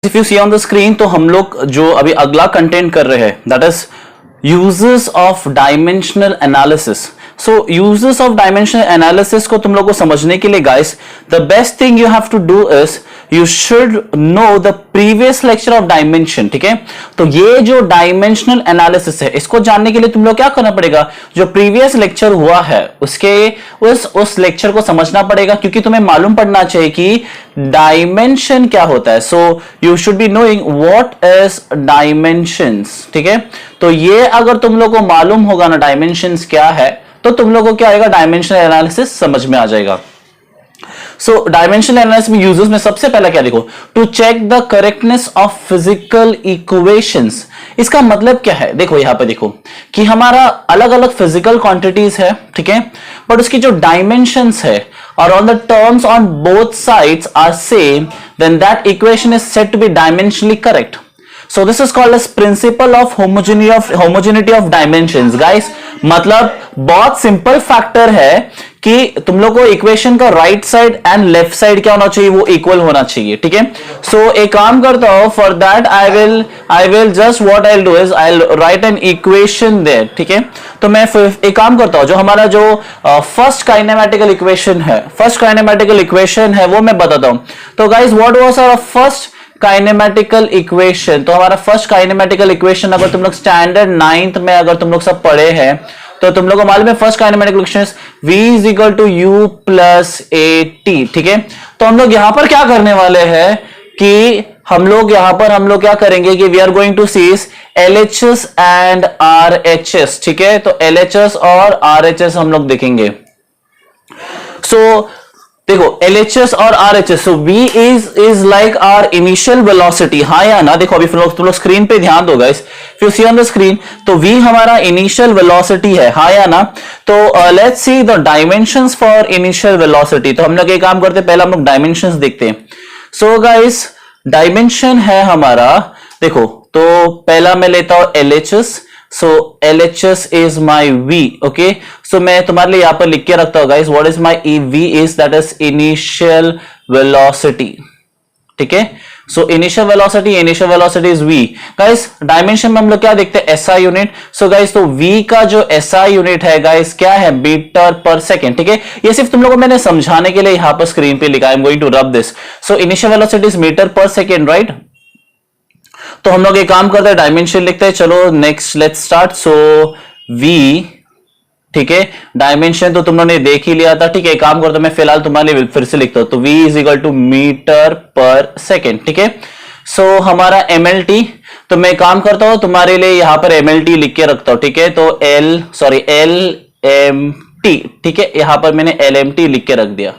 If you see on the screen, तो हम लोग जो अभी अगला कंटेंट कर रहे हैं that is uses of dimensional analysis. So uses of dimensional analysis को तुम लोग को समझने के लिए guys, the best thing you have to do is you should know the previous lecture of dimension. ठीक है, तो ये जो डायमेंशनल एनालिसिस है इसको जानने के लिए तुम लोग क्या करना पड़ेगा, जो प्रीवियस लेक्चर हुआ है उसके उस लेक्चर को समझना पड़ेगा, क्योंकि तुम्हें मालूम पड़ना चाहिए कि डायमेंशन क्या होता है. So you should be knowing what is dimensions. ठीक है, तो ये अगर तुम लोग को मालूम होगा ना डायमेंशंस क्या है, तो तुम लोगों को क्या आएगा, डायमेंशनल एनालिसिस समझ में आ जाएगा. सो डायमेंशनल एनालिसिस में यूजेस में सबसे पहला क्या देखो, to check the correctness of physical equations. इसका मतलब क्या है, देखो यहां पे देखो कि हमारा अलग अलग फिजिकल क्वांटिटीज है. ठीक है, बट उसकी जो डायमेंशंस है और on the terms on both sides are same, then that equation is said to be dimensionally correct. So this is called as principle of homogeneity of dimensions, guys. मतलब बहुत simple factor है कि तुम लोग को equation का right side and left side क्या होना चाहिए, वो इक्वल होना चाहिए. ठीक है, सो एक काम करता हूं, for that I will just what I will do is I will write an equation there. ठीक है, तो मैं एक काम करता हूं, जो हमारा जो फर्स्ट काइनेमेटिकल इक्वेशन है वो मैं बताता हूं. तो guys what was our first kinematical equation, तो हमारा फर्स्ट काइनेमेटिकल इक्वेशन अगर तुम लोग स्टैंडर्ड 9th में अगर तुम लोग सब पढ़े हैं तो तुम लोग को मालूम है first kinematical equation v is equal to u plus a t. ठीक है, तो हम लोग यहां पर क्या करने वाले हैं कि हम लोग क्या करेंगे कि we are going to see LHS and RHS. ठीक है, तो LHS और RHS हम लोग देखेंगे. सो देखो LHS और RHS, so V is like our initial velocity. हाँ या ना, देखो अभी तुम लोग स्क्रीन पे ध्यान दो guys, if you see on the screen, तो V हमारा इनिशियल वेलोसिटी है. हाँ या ना, तो let's see the dimensions for initial velocity. तो हम लोग एक काम करते हैं, पहले हम लोग डायमेंशंस देखते हैं. सो गाइस डायमेंशन है हमारा, देखो तो पहला मैं लेता हूं LHS. So LHS is my V. Okay, so मैं तुम्हारे लिए यहां पर लिख के रखता हूं guys, what is my V is that is initial velocity. ठीक है, so initial velocity is V. Guys dimension में हम लोग क्या देखते हैं, SI यूनिट. सो गाइस तो V का जो SI यूनिट है गाइस क्या है, मीटर पर सेकेंड. ठीक है, ये सिर्फ तुम लोगों को मैंने समझाने के लिए यहां पर स्क्रीन पे लिखा है. I am going to rub this. So initial velocity is metre per second, right. तो हम लोग एक काम करते हैं, डायमेंशन लिखते हैं. चलो next let's start. So V, ठीक है, डायमेंशन तो तुम लोगों ने देख ही लिया था. ठीक है, एक काम करता हूं मैं फिलहाल तुम्हारे लिए फिर से लिखता हूं. तो V is equal to metre per second. ठीक है, सो हमारा MLT, तो मैं काम करता हूं तुम्हारे लिए यहां पर MLT लिख के रखता हूं. ठीक है, तो LMT. ठीक है, यहां पर मैंने LMT लिख के रख दिया.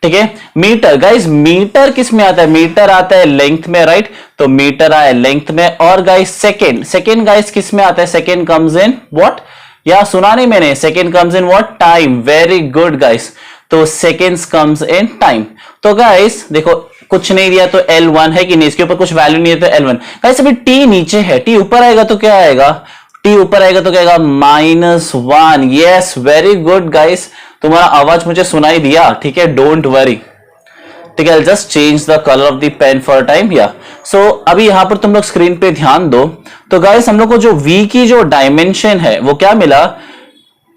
ठीक है, मीटर गाइस, मीटर किस में आता है, मीटर आता है लेंथ में, राइट. तो मीटर आया लेंथ में. और गाइस सेकेंड गाइस किस में आता है, सेकेंड कम्स इन व्हाट, या सुना नहीं मैंने, second comes in what, time. Very good guys, तो सेकेंड्स कम्स इन टाइम. तो गाइस देखो कुछ नहीं दिया तो L1 है कि नहीं, इसके ऊपर कुछ वैल्यू नहीं है तो L1. गाइस अभी T नीचे है, T ऊपर आएगा तो क्या आएगा, T ऊपर आएगा तो क्या आएगा, -1. यस, वेरी गुड गाइस, तुम्हारा आवाज मुझे सुनाई दिया. ठीक है, डोंट वरी. ठीक है, just change the colour of the pen for time. या सो अभी यहां पर तुम लोग स्क्रीन पे ध्यान दो. तो गाइस हम लोग को जो V की जो डायमेंशन है वो क्या मिला,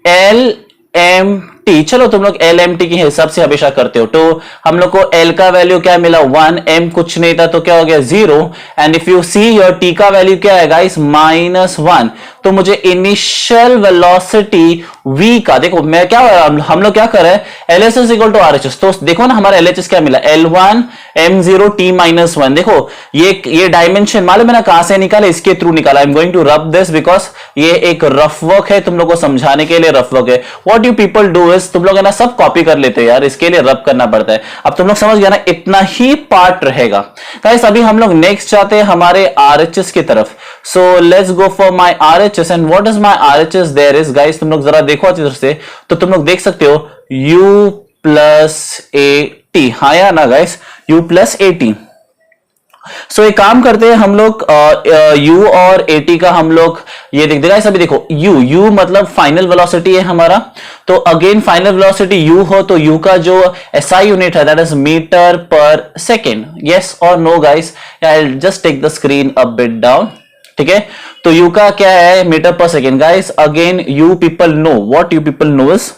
LMT. चलो तुम लोग LMT के हिसाब से हमेशा करते हो. तो हम लोग को L का वैल्यू क्या मिला, 1. M कुछ नहीं था तो क्या हो गया, 0. And if you see your T का वैल्यू क्या है गाइस, -1. तो मुझे इनिशियल वेलोसिटी V का, देखो मैं क्या, हम लोग क्या कर रहे हैं, LHS इक्वल टू RHS. तो देखो ना हमारा LHS क्या मिला, L1 M0 T-1. देखो ये डायमेंशन मालूम है ना कहां से निकाले, इसके थ्रू निकाला. I am going to rub this because ये एक रफ वर्क है, तुम लोग को समझाने के लिए रफ वर्क है. What you people do is, तुम लोग है ना सब कॉपी कर लेते हो यार, इसके लिए रब करना पड़ता है. अब तुम लोग समझ गया ना, इतना ही पार्ट रहेगा. गाइस अभी हम लोग नेक्स्ट जाते हैं हमारे RHS की तरफ. So let's go for my RHS. And what is my RHS there is, guys तुम लोग जरा देखो अच्छी तरह से, तो तुम लोग देख सकते हो U+AT. हाँ या ना गाइस, U+AT. सो एक काम करते हैं हम लोग, u और at का हम लोग ये देख देगा। अभी देखो u मतलब फाइनल वेलोसिटी है हमारा, तो अगेन फाइनल वेलोसिटी u हो तो u का जो SI यूनिट है that is metre per second. Yes और no guys, I will just take the screen a bit down, ठीक है। तो u का क्या है, metre per second. Guys again you people know, what you people know is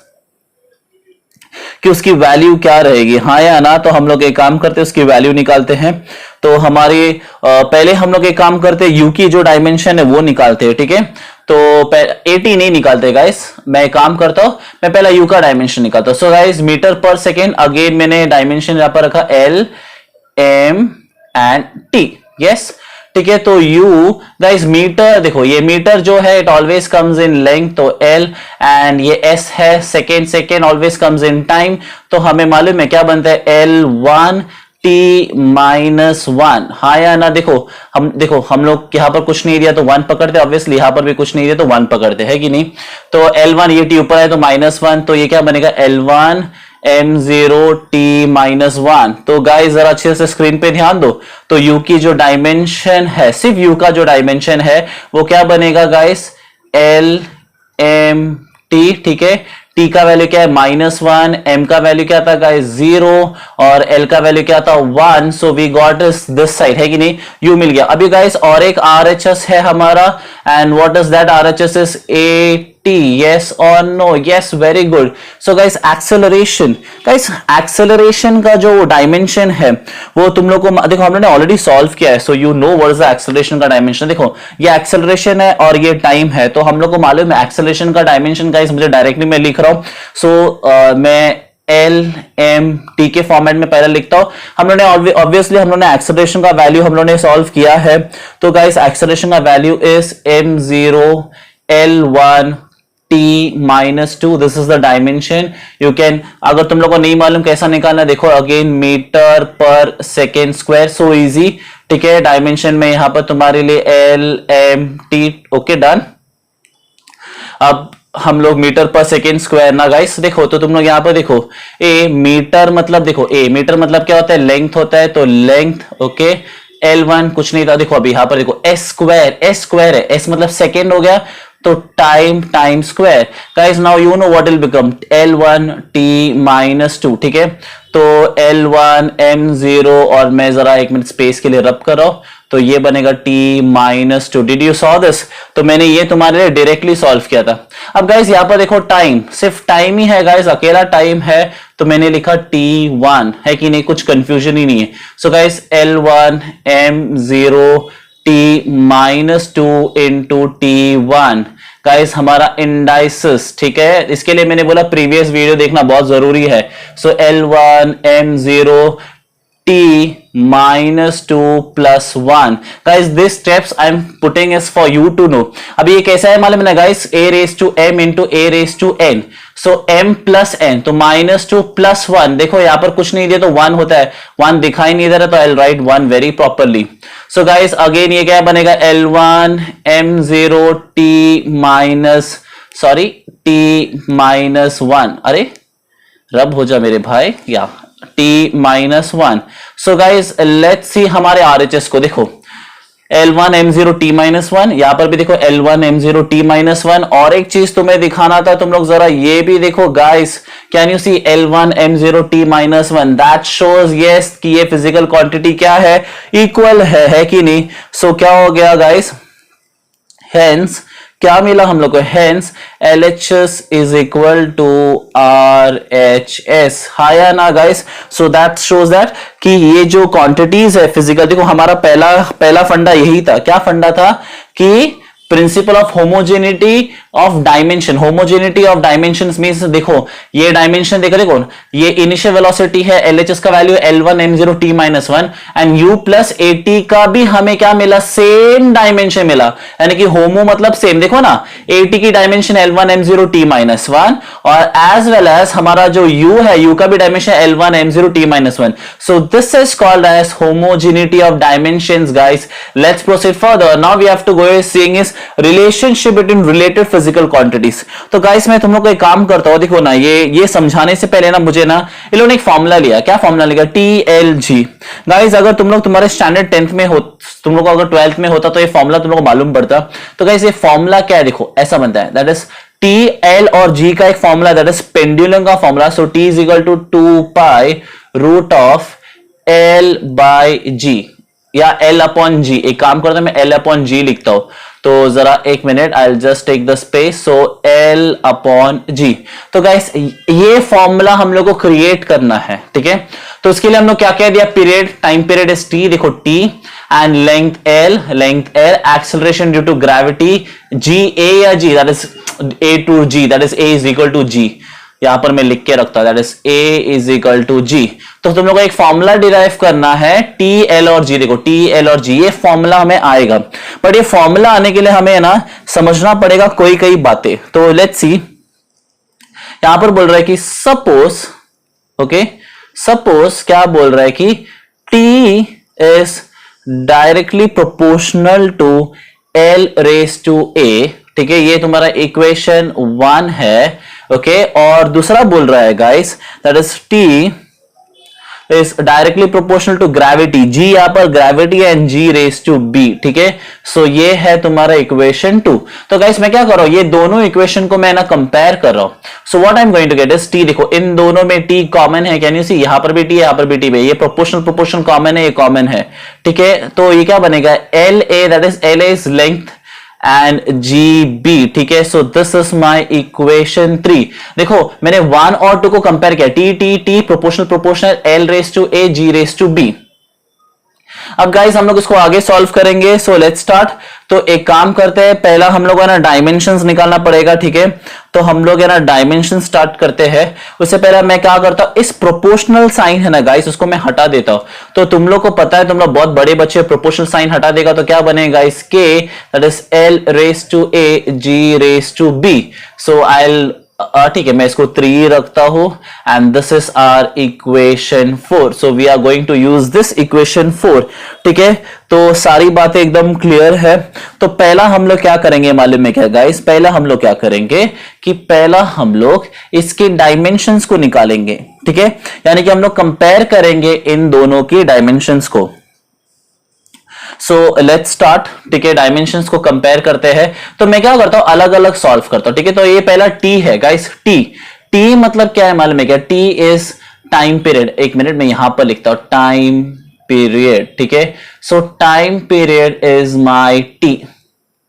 कि उसकी value क्या रहेगी, हाँ या ना। तो हम लोग एक काम करते हैं, उसकी वैल्यू निकालते हैं। तो हमारी पहले हम लोग एक काम करते हैं, यू की जो डायमेंशन है वो निकालते हैं, ठीक है। तो 80 नहीं निकालते गाइस, मैं एक काम करता हूं, मैं पहला यू का डायमेंशन निकालता हूं। So guys metre per second, again मैंने डायमेंशन यहां पर रखा L M and T। Yes ठीक है। तो u गाइस मीटर, देखो ये मीटर जो है it always comes in length, तो L एंड ये S है second, second always comes in time. तो हमें मालूम है क्या बनता है, L1 t माइनस 1, हाँ या ना। देखो हम लोग यहाँ पर कुछ नहीं दिया तो 1 पकड़ते, ऑब्वियसली यहाँ पर भी कुछ नहीं दिया तो 1 पकड़ते है कि नहीं। तो L1 ये t ऊपर है तो -1, तो ये क्या बनेगा L1 m0 t माइनस 1। तो गाइस जरा अच्छे से स्क्रीन पे ध्यान दो, तो u की जो डायमेंशन है, सिर्फ u का जो डायमेंशन है वो क्या बनेगा गाइस, L m t, ठीक है। t का वैल्यू क्या है -1, m का वैल्यू क्या था गाइस 0 और l का वैल्यू क्या था 1। So we got this side, है कि नहीं, u मिल गया। अभी गाइस और एक RHS है हमारा, and what is that, RHS is AT, yes or no, yes, very good। so guys acceleration, का जो डायमेंशन है वो तुम लोग को देखो, हम लोगों ने ऑलरेडी सॉल्व किया है, so you know what is the acceleration का डायमेंशन। देखो ये एक्सेलरेशन है और ये टाइम है, तो हम लोग को मालूम है एक्सेलरेशन का डायमेंशन। गाइस मुझे डायरेक्टली मैं लिख रहा हूं, सो मैं L M T के फॉर्मेट में पहले लिखता हूं। हम लोगों ने ऑब्वियसली हम लोगों ने एक्सेलरेशन का वैल्यू हम लोगों ने सॉल्व किया है, तो गाइस एक्सेलरेशन का value is m0 L1 t minus 2, this is the dimension. You can, अगर तुम लोग को नहीं मालूम कैसा निकालना, देखो again metre per second square, so easy, ठीक है। डायमेंशन में यहां पर तुम्हारे लिए L M T, okay done. अब हम लोग मीटर पर सेकेंड स्क्वायर ना गाइस, देखो तो तुम लोग यहां पर देखो ए मीटर मतलब, देखो ए मीटर मतलब क्या होता है, लेंथ होता है, तो लेंथ, ओके। L1 कुछ नहीं था, देखो अभी यहां पर देखो S स्क्वायर है, S मतलब सेकेंड हो गया, तो time square. Guys now you know what will become L1 t minus 2, ठीक है। तो L1 m0 और मैं जरा एक मिनट स्पेस के लिए रब कर रहा हूं, तो ये बनेगा t minus 2। Did you saw this, तो मैंने ये तुम्हारे लिए डायरेक्टली सॉल्व किया था। अब गाइस यहां पर देखो टाइम, सिर्फ टाइम ही है गाइस, अकेला टाइम है, तो मैंने लिखा t1, है कि नहीं, कुछ कंफ्यूजन ही नहीं है। So guys L1 m0 t minus 2 into t1, guys हमारा इंडाइसिस, ठीक है। इसके लिए मैंने बोला प्रीवियस वीडियो देखना बहुत जरूरी है। सो L1 m0 t minus 2 plus 1, guys this steps I am putting is for you to know. अभी ये कैसा है मालूम है ना guys, a raise to m into a raise to n, so m plus n, तो -2 प्लस 1, देखो यहां पर कुछ नहीं दिया तो 1 होता है, 1 दिखाई नहीं दे रहा तो आई will right 1 very properly. So guys again ये क्या बनेगा, L1 m0 t minus t-1, अरे रब हो जा मेरे भाई, या t-1। सो गाइस लेट्स सी हमारे RHS को, देखो L1 m0 t-1, यहां पर भी देखो L1 m0 t-1। और एक चीज तुम्हें दिखाना था, तुम लोग जरा ये भी देखो guys, can you see L1 m0 t-1, that shows yes कि ये फिजिकल क्वांटिटी क्या है, इक्वल है कि नहीं। सो क्या हो गया गाइस, हेंस क्या मिला हम लोग को, hence LHS is equal to RHS, हाँ या ना guys. So that shows that कि ये जो क्वांटिटीज है फिजिकल, देखो हमारा पहला फंडा यही था, क्या फंडा था कि principle of homogeneity of dimension. Homogeneity of dimensions means, देखो ये डायमेंशन देखो ये इनिशियल वेलोसिटी है, LHS का value L1 m0 t-1 and u plus AT का भी हमें क्या मिला, सेम डायमेंशन मिला, यानी कि होमो मतलब सेम। देखो ना AT की डायमेंशन L1 m0 t-1 और एज वेल एज हमारा जो u है, u का भी dimension L1 m0 t-1। So this is called as homogeneity of dimensions guys. Let's proceed further, now we have to go seeing is relationship between related physical quantities. तो guys मैं तुम लोग को एक काम करता हूं, देखो ना ये समझाने से पहले ना मुझे ना इन लोगों ने एक फॉर्मूला लिया। क्या फॉर्मूला लिया? TLG। गाइस अगर तुम लोग तुम्हारे स्टैंडर्ड 10th में हो, तुम लोग को अगर 12th में होता तो ये फॉर्मूला तुम लोग को मालूम पड़ता। तो गाइस ये फॉर्मूला क्या है? देखो ऐसा बनता है, दैट इज T, L और G का एक फॉर्मूला, दैट इज पेंडुलम का formula. So T is equal to 2 pi root of L by G या L अपॉन G। एक काम करता हूं मैं L अपॉन G लिखता हूं, तो जरा एक minute, I will just take the space. So L upon G। तो गाइस ये फॉर्मूला हम लोग को क्रिएट करना है, ठीक है। तो इसके लिए हम लोग क्या कह दिया? Period, time period is T, देखो T, and length L, acceleration due to gravity G, A या G, that is A to G, that is A is equal to G। यहां पर मैं लिख के रखता हूं, that is A is equal to G। तो तुम लोग को एक फॉर्मूला डिराइव करना है T, L और G। देखो T, L और G ये फॉर्मूला हमें आएगा, बट ये फॉर्मूला आने के लिए हमें ना समझना पड़ेगा कोई बातें। तो लेट्स सी, यहां पर बोल रहा है कि सपोज, ओके, सपोज क्या बोल रहा है कि T is directly proportional to L raise to A, ठीक है। ये तुम्हारा इक्वेशन 1 है, ओके। और दूसरा बोल रहा है guys that is T is directly proportional to gravity, G यहां पर gravity and G raise to B, ठीक है। सो ये है तुम्हारा इक्वेशन 2। तो गाइस मैं क्या कर रहा हूं, ये दोनों इक्वेशन को मैं ना कंपेयर कर रहा हूं। So what I am going to get is T, देखो इन दोनों में T कॉमन है, कैन यू सी, यहां पर भी T, यहां पर भी T, ये प्रोपोर्शन कॉमन है, ये कॉमन है, ठीक है। तो ये क्या बनेगा? LA, that is LA is length and GB, ठीक है। सो दिस इज माय इक्वेशन 3। देखो मैंने 1 और 2 को कंपेयर किया, T proportional L raise to A, G raise to B। अब गाइस हम लोग इसको आगे सॉल्व करेंगे। So let's start. तो एक काम करते हैं, पहला हम लोग है ना डायमेंशंस निकालना पड़ेगा, ठीक है। तो हम लोग है ना डायमेंशन स्टार्ट करते हैं। उससे पहले मैं क्या करता हूं, इस प्रोपोर्शनल साइन है ना गाइस, उसको मैं हटा देता हूं। तो तुम लोग को पता है, तुम लोग बहुत बड़े बच्चे, प्रोपोर्शनल साइन हटा देगा तो क्या बनेगा guys? K, that is L raise to A, G raise to B। So I ठीक है, मैं इसको 3 रखता हूं and this is our equation 4। So we are going to use this equation 4, ठीक है। तो सारी बातें एकदम क्लियर है। तो पहला हम लोग क्या करेंगे मालूम है क्या गाइस? पहला हम लोग क्या करेंगे कि पहला हम लोग इसके डायमेंशंस को निकालेंगे, ठीक है। यानी कि हम लोग कंपेयर करेंगे इन दोनों की डायमेंशंस को। सो लेट्स स्टार्ट, ठीक है। डायमेंशंस को कंपेयर करते हैं। तो मैं क्या करता हूं, अलग अलग सॉल्व करता हूं, ठीक है। तो ये पहला T है गाइस, T मतलब क्या है मालूम है क्या? T is time period. एक मिनट में यहां पर लिखता हूं टाइम पीरियड, ठीक है। सो time period is my T,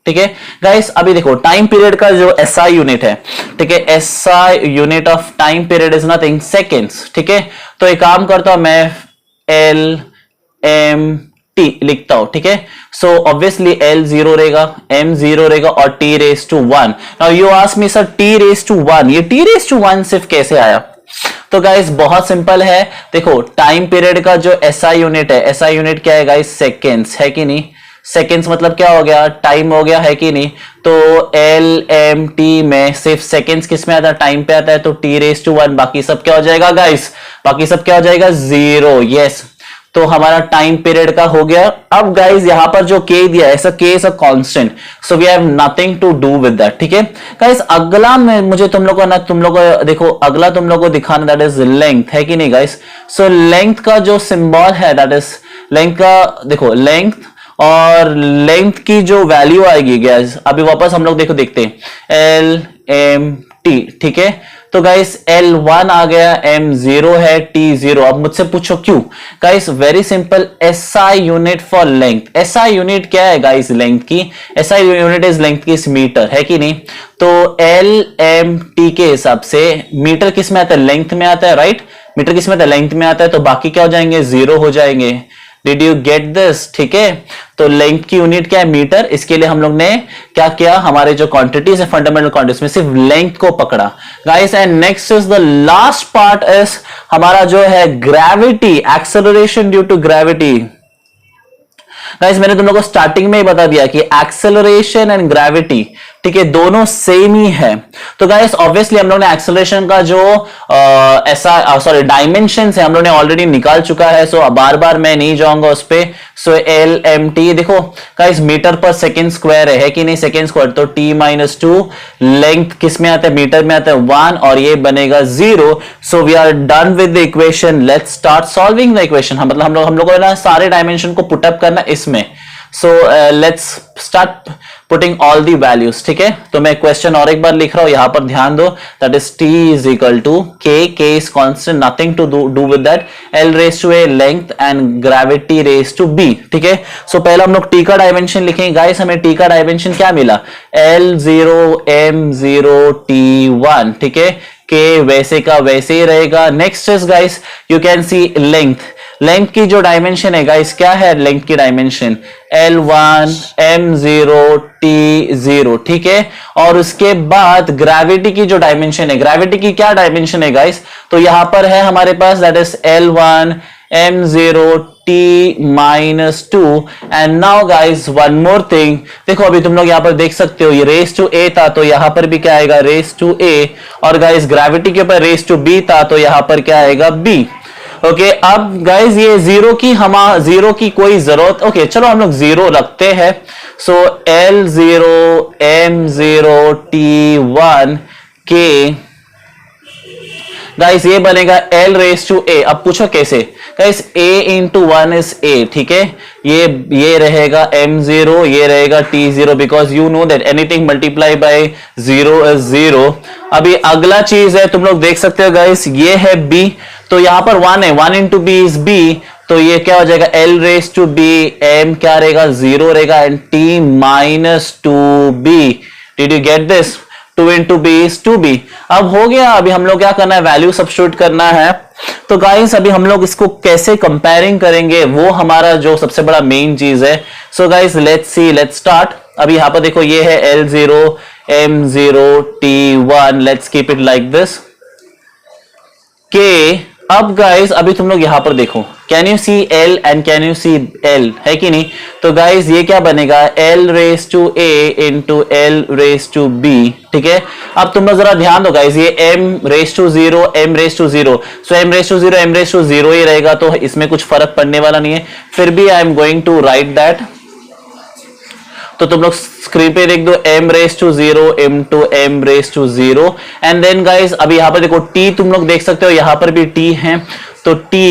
ठीक है गाइस। अभी देखो टाइम पीरियड का जो SI यूनिट है, ठीक है, SI unit of time period is nothing, seconds, ठीक है। तो एक काम करता हूं मैं LMT लिखता हूं, ठीक है। सो ऑब्वियसली L 0 रहेगा, M 0 रहेगा और T raise to 1। Now you ask me sir T raise to 1, ये T रेज टू 1 सिर्फ कैसे आया? तो गाइस बहुत सिंपल है। देखो टाइम पीरियड का जो SI यूनिट है, SI यूनिट क्या है गाइस? सेकेंड्स, है कि नहीं? सेकेंड्स मतलब क्या हो गया? टाइम हो गया, है कि नहीं? तो LMT में सिर्फ सेकेंड्स किस में आता है? टाइम पे आता है। तो T रेज टू 1, बाकी सब क्या हो जाएगा गाइस? बाकी सब क्या हो जाएगा? 0। यस, तो हमारा टाइम पीरियड का हो गया। अब गाइस यहां पर जो K दिया है, ऐसा K is a constant, so we have nothing to do with that, ठीक है गाइस। अगला में मुझे तुम लोग को देखो, अगला तुम लोग को दिखाना, दैट इज लेंथ, है कि नहीं गाइस? सो लेंथ का जो सिंबल है, दैट इज लेंथ का, देखो लेंथ और लेंथ की जो वैल्यू आएगी गाइस, अभी वापस हम लोग देखते हैं LMT, ठीक है। तो गाइस L1 आ गया, M 0 है, T 0। अब मुझसे पूछो क्यों? Guys very simple, SI unit for length. SI unit क्या है गाइस? लेंथ की SI यूनिट इज लेंथ की इस मीटर, है कि नहीं? तो LMT के हिसाब से मीटर किस में आता है? लेंथ में आता है, राइट। मीटर किस में आता है? लेंथ में आता है। तो बाकी क्या हो जाएंगे? 0 हो जाएंगे। Did you get this? ठीक है। तो लेंथ की यूनिट क्या है? मीटर। इसके लिए हम लोग ने क्या किया, हमारे जो क्वांटिटीज है फंडामेंटल क्वांटिटीज में सिर्फ लेंथ को पकड़ा guys. And next is the last part is हमारा जो है gravity, acceleration due to gravity. Guys मैंने तुम लोगों को स्टार्टिंग में ही बता दिया कि एक्सेलरेशन एंड ग्रेविटी ठीक है, दोनों सेम ही है। तो गाइस ऑब्वियसली हम लोग ने एक्सेलरेशन का जो डायमेंशन है हम लोग ने ऑलरेडी निकाल चुका है, सो बार बार मैं नहीं जाऊंगा उस पे। सो एल एम टी, देखो guys metre per second square है कि नहीं, सेकेंड स्क्वायर, तो टी माइनस टू, लेंथ किस में आता है, मीटर में आता है 1, और ये बनेगा 0। So we are done with the equation, let's start solving the equation. मतलब हम लोग को ना सारे डायमेंशन को पुटअप करना इसमें। सो let's start putting all the values, ठीक है। तो मैं क्वेश्चन और एक बार लिख रहा हूं, यहां पर ध्यान दो, that is t is equal to k is constant, nothing to do with that, l raise to a length and gravity raise to b, ठीक है। सो पहले हम लोग t का डायमेंशन लिखेंगे गाइस, हमें t का डायमेंशन क्या मिला, L0 M0 T1, ठीक है। k वैसे का वैसे ही रहेगा। Next is guys you can C length, length की जो डायमेंशन है गाइस, क्या है लेंथ की डायमेंशन, L1 M0 T0, ठीक है। और उसके बाद ग्रेविटी की जो डायमेंशन है, ग्रेविटी की क्या डायमेंशन है गाइस, तो यहां पर है हमारे पास that is L1 M0 T minus 2। And now guys one more thing, देखो अभी तुम लोग यहां पर देख सकते हो ये रेस टू a था, तो यहां पर भी क्या आएगा रेस टू a, और गाइस ग्रेविटी के ऊपर रेस टू b था, तो यहां पर क्या आएगा b। ओके अब गाइज ये जीरो की कोई जरूरत, ओके चलो हम लोग जीरो रखते हैं। सो L0 M0 T1 के गाइस ये बनेगा L रेस टू A। अब पूछो कैसे guys, A into 1 is A, ठीक है। ये रहेगा M0, ये रहेगा T0, because you know that anything multiply by 0 is 0। अभी अगला चीज है, तुम लोग देख सकते हो गाइस, ये है B, तो यहां पर 1 है, 1 इंटू बी इज B, तो ये क्या हो जाएगा L raise to B, M क्या रहेगा 0 रहेगा, and T minus 2B। Did you get this, 2 into B is 2b। अब हो गया, अभी हम लोग क्या करना है, वैल्यू सब्स्टिट्यूट करना है। तो गाइस अभी हम लोग इसको कैसे कंपेयरिंग करेंगे, वो हमारा जो सबसे बड़ा मेन चीज है। So guys let's see, let's start. अभी यहां पर देखो ये है L0 M0 T1, let's keep it like this K. अब गाइस अभी तुम लोग यहां पर देखो, can you see L and can you see L, है कि नहीं। तो गाइस ये क्या बनेगा L raise to A into L raise to B, ठीक है। अब तुम लोग जरा ध्यान दो गाइस, ये M raise to 0 M raise to 0, so M raise to 0 M raise to 0 ही रहेगा, तो इसमें कुछ फर्क पड़ने वाला नहीं है। फिर भी I am going to write that, तो तुम लोग स्क्रीन पे देख दो M raise to 0 M to M raise to 0, and then guys अभी यहां पर देखो T तुम लोग देख सकते हो, यहां पर भी T है, तो T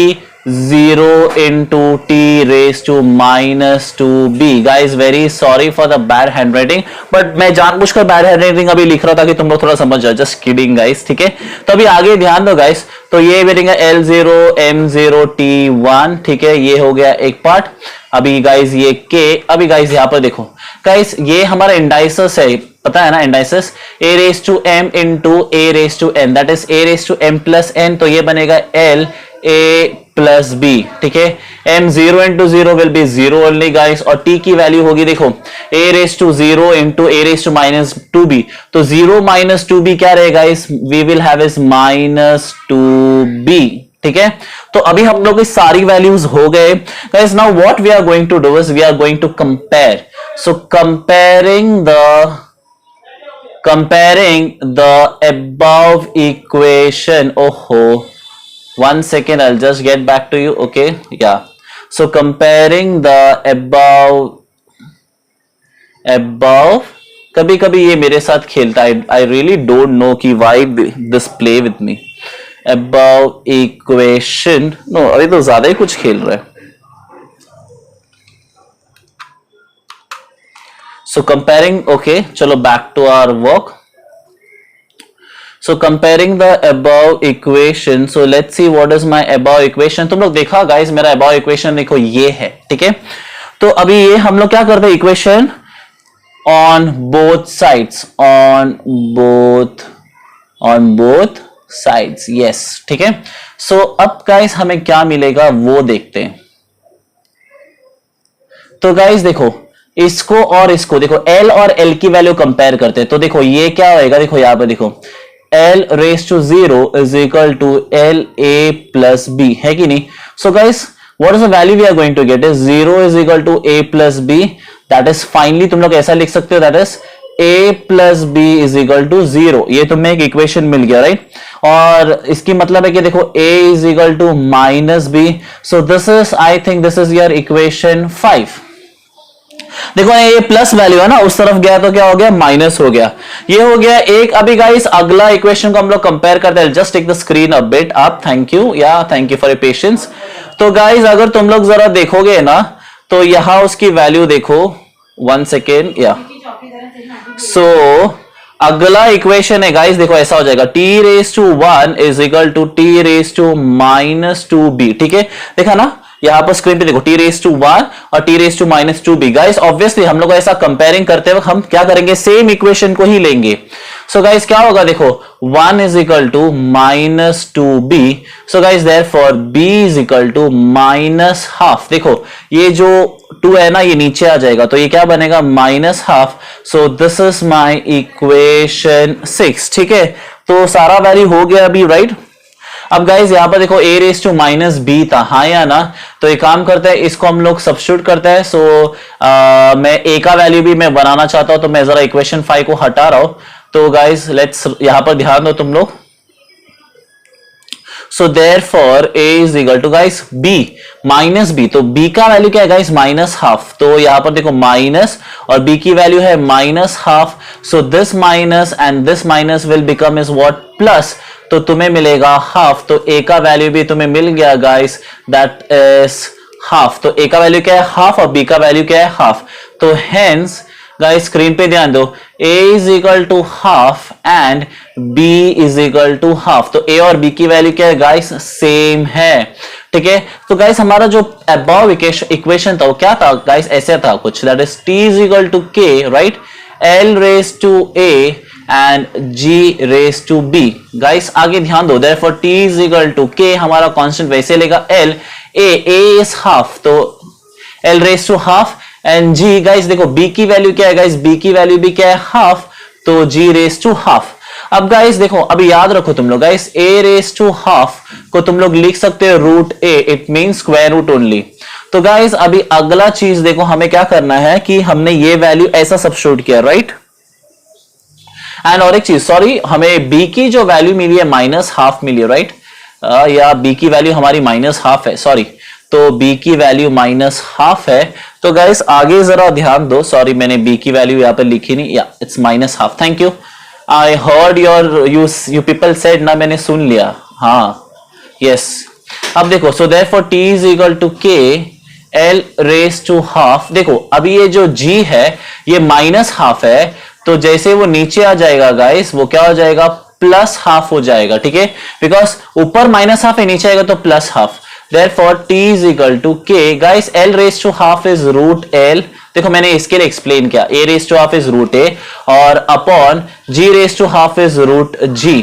0 into T raise to minus 2B। Guys very sorry for the bad handwriting, but मैं जानबूझकर बैड हैंड राइटिंग अभी लिख रहा था कि तुम लोग थोड़ा समझ जाओ, जस्ट किडिंग गाइस, ठीक है। तो अभी आगे ध्यान दो गाइस, तो ये बनेगा L0 M0 T1, ठीक है, ये हो गया एक पार्ट। अभी गाइस ये K, अभी गाइस यहां पर देखो गाइस ये हमारा इंडाइसिस है, पता है ना indices, A raise to M into A raise to N, that is A raise to M plus N, तो ये बनेगा L A प्लस B, ठीक है। M 0 into 0 will be 0 only guys, और T की वैल्यू होगी देखो A raise to 0 into A raise to minus 2B, तो 0 माइनस 2B क्या रहेगा इस, we will have is minus 2B, ठीक है। तो अभी हम लोग की सारी वैल्यूज हो गए guys. Now what we are going to do is we are going to compare. So comparing the above equation, oh 1 second, I'll just get back to you, okay, yeah. So comparing the above, कभी कभी ये मेरे साथ खेलता है, I really don't know कि why this play with me। above equation, no अभी तो ज्यादा ही कुछ खेल रहा है। So comparing, okay, चलो back to our work. So comparing the above equation, so let's see what is my above equation। तुम लोग देखा guys, मेरा above equation देखो ये है, ठीक है। तो अभी ये हम लोग क्या करते हैं, equation on both sides, on both sides, yes, ठीक है। So अब guys हमें क्या मिलेगा वो देखते हैं। तो guys देखो इसको और इसको देखो, L और L की वैल्यू कंपेयर करते हैं, तो देखो ये क्या होएगा, देखो यहां पर देखो L raise to 0 is equal to L A plus B, है कि नहीं। So guys what is the value we are going to get is 0 is equal to A plus B, that is finally तुम लोग ऐसा लिख सकते हो, that is a plus B is equal to 0, ये तुम्हें एक इक्वेशन मिल गया, राइट। और इसकी मतलब है कि देखो a is equal to minus B, so this is, I think this is your equation 5। देखो ये प्लस वैल्यू है ना, उस तरफ गया तो क्या हो गया, माइनस हो गया, ये हो गया एक। अभी गाइस अगला इक्वेशन को हम लोग कंपेयर करते हैं। Just take the screen a bit up, thank you, या thank you for your patience. तो गाइस अगर तुम लोग जरा देखोगे ना, तो यहां उसकी वैल्यू देखो, 1 सेकेंड, या सो अगला इक्वेशन है गाइस, देखो ऐसा हो जाएगा, t raise to 1 is equal to t raise to minus 2b, ठीक है, देखा ना यहां पर स्क्रीन पे देखो, t रेज टू 1 और t raise to minus 2b। Guys obviously हम लोग ऐसा कंपेयरिंग करते वक्त हम क्या करेंगे, सेम इक्वेशन को ही लेंगे। सो गाइस क्या होगा, देखो 1 is equal to minus 2b, so guys therefore b is equal to minus half. देखो ये जो 2 है ना, ये नीचे आ जाएगा, तो ये क्या बनेगा, minus half. So this is my equation 6, ठीक है। तो सारा वैल्यू हो गया अभी, राइट। अब गाइज यहां पर देखो a raise to minus B था, हाँ या ना, तो एक काम करते हैं, इसको हम लोग सब्स्टिट्यूट करते हैं। सो मैं a का वैल्यू भी मैं बनाना चाहता हूं, तो मैं जरा इक्वेशन 5 को हटा रहा हूं। तो गाइज लेट्स, यहां पर ध्यान दो तुम लोग। So therefore a is equal to guys b minus b, तो b का वैल्यू क्या है गाइस, माइनस हाफ। तो यहां पर देखो माइनस और b की वैल्यू है minus half, so this minus and this minus will become is what, plus, तो तुम्हें मिलेगा हाफ। तो a का वैल्यू भी तुम्हें मिल गया गाइस, दैट इज हाफ। तो a का वैल्यू क्या है, हाफ, और b का वैल्यू क्या है, हाफ। तो हेंस गाइस स्क्रीन पे ध्यान दो, a is equal to half and b is equal to half. तो a और b की वैल्यू क्या है गाइस, सेम है, ठीक है। तो गाइस हमारा जो अबव इक्वेशन था वो क्या था गाइस, ऐसे था कुछ, that is t is equal to k, right, l raise to a and g raise to b। Guys आगे ध्यान दो, therefore t is equal to k, हमारा कांस्टेंट वैसे लेगा l, a इज हाफ, तो l raise to half and g, guys देखो b की value क्या है गाइस, b की वैल्यू भी क्या है, हाफ, तो g रेज टू हाफ। अब गाइस देखो, अभी याद रखो तुम लोग guys, a raise to half को तुम लोग लिख सकते हो root a, it mean square root only. तो गाइस अभी अगला चीज देखो, हमें क्या करना है कि हमने ये वैल्यू ऐसा सब्स्टिट्यूट किया, राइट। एंड और एक चीज, सॉरी, हमें b की जो वैल्यू मिली है माइनस हाफ मिली है, राइट, या b की वैल्यू हमारी माइनस हाफ है, सॉरी, तो b की वैल्यू माइनस हाफ है। तो गाइस आगे जरा ध्यान दो, सॉरी मैंने b की वैल्यू यहाँ पे लिखी नहीं, या it's minus half, thank you, I heard your you people said ना, मैंने सुन लिया, हाँ, यस। अब देखो, so therefore t is equal to k l raise to half. देखो अभी ये जो g है ये माइनस हाफ है, तो जैसे वो नीचे आ जाएगा गाइस, वो क्या हो जाएगा, प्लस हाफ हो जाएगा, ठीक है, बिकॉज ऊपर माइनस हाफ है, नीचे आएगा तो plus half. Therefore t is equal to k, guys l raised to half is root l, देखो मैंने इसके लिए एक्सप्लेन किया, a raised to half is root a और upon g raised to half is root g।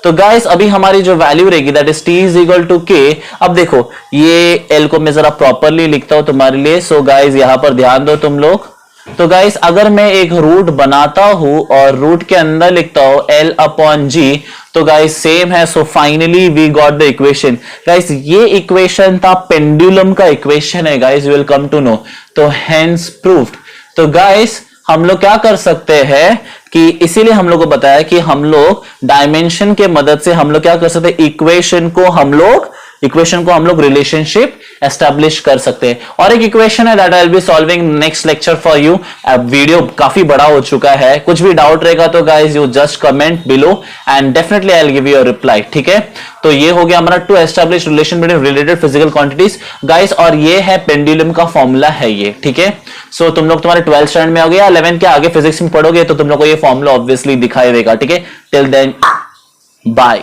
तो guys अभी हमारी जो वैल्यू रहेगी that is t is equal to k। अब देखो ये l को मैं जरा प्रॉपरली लिखता हूं तुम्हारे लिए। सो गाइस यहां पर ध्यान दो तुम लोग। तो गाइस अगर मैं एक रूट बनाता हूं और रूट के अंदर लिखता हूं l अपॉन g, तो गाइस सेम है। So finally we got the equation. Guys ये इक्वेशन था पेंडुलम का इक्वेशन है guys, you will come to know. तो हेंस प्रूव्ड। तो गाइस हम लोग क्या कर सकते हैं कि इसीलिए हम लोग को बताया कि हम लोग डायमेंशन के मदद से हम लोग क्या कर सकते हैं, इक्वेशन को हम लोग रिलेशनशिप एस्टेब्लिश कर सकते हैं। और एक इक्वेशन है that I will be solving next lecture for you. Video काफी बड़ा हो चुका है, कुछ भी डाउट रहेगा तो guys you just comment below and definitely I will give you a reply, ठीक है। तो ये हो गया हमारा to establish relation between related physical quantities guys, और ये है पेंडुलम का फॉर्मूला है ये, ठीक है। सो तुम लोग तुम्हारे 12th स्टैंडर्ड में हो गया, 11th के आगे फिजिक्स में पढ़ोगे तो तुम लोग को ये फॉर्मूला ऑब्वियसली दिखाई देगा, ठीक है। Till then bye.